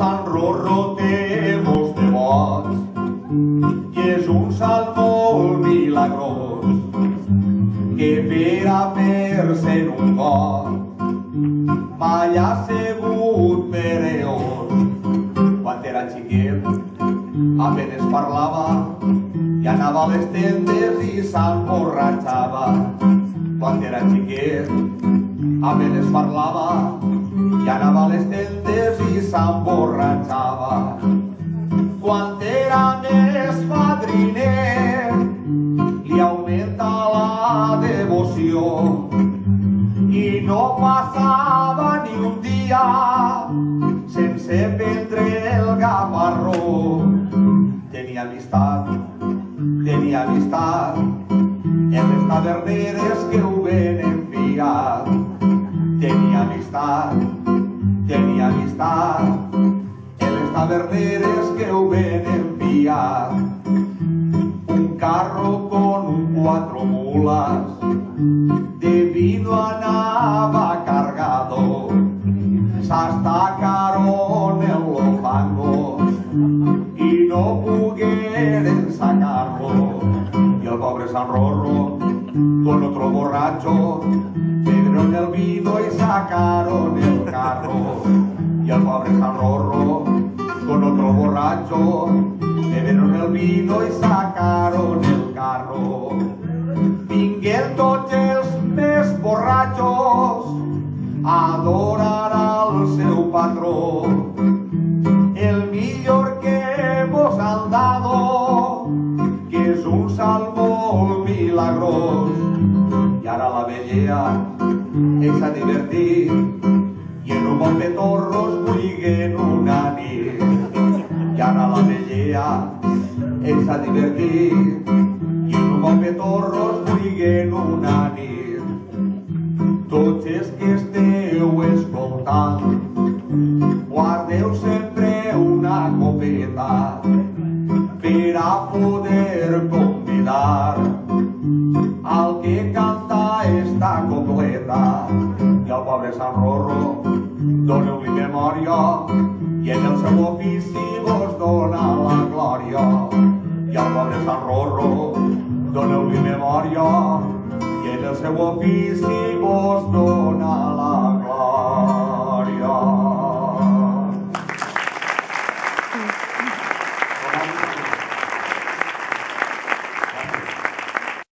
Sant Rorro té molts devots i és un sant molt milagrós que per a fer-se en un got mai ha sigut pereós. Quan era xiquet apenes parlava i anava a les tendes i s'emborratxava. Quan era xiquet apenes parlava i anava a les tendes i s'emborratxava. Quan era més fadriner li augmenta la devoció i no passava ni un dia sense prendre el gafarró. Tenia amistat en les taverneres que ho venen fiat. Tenia amistat en les taverneres que ho venen fiat. Un carro con 4 mulas de vino anava cargado, s'estacaron en los fangos y no pugueren sacarlo. Y el pobre San Rorro con otro borracho bebieron el vino y sacaron el carro. Y el pobre San Rorro con otro borracho bebieron el vino y sacaron el carro. Vingueren tots els més borratxos a adorar al seu patró. El millor que vos han dado, que és un salt molt milagrós. I ara la vellea és a divertir i en un bon de torros buiguen una nit. I ara la vellea és a divertir i en un bon de torros buiguen una nit. Tots els que esteu escoltant, guardeu sempre una copeta per a poder convidar al que canta esta copleta. I al pobre Sant Rorro doneu-li memòria i en el seu ofici vos dona la glòria. I al pobre Sant Rorro doneu-li memòria i en el seu ofici vos dona la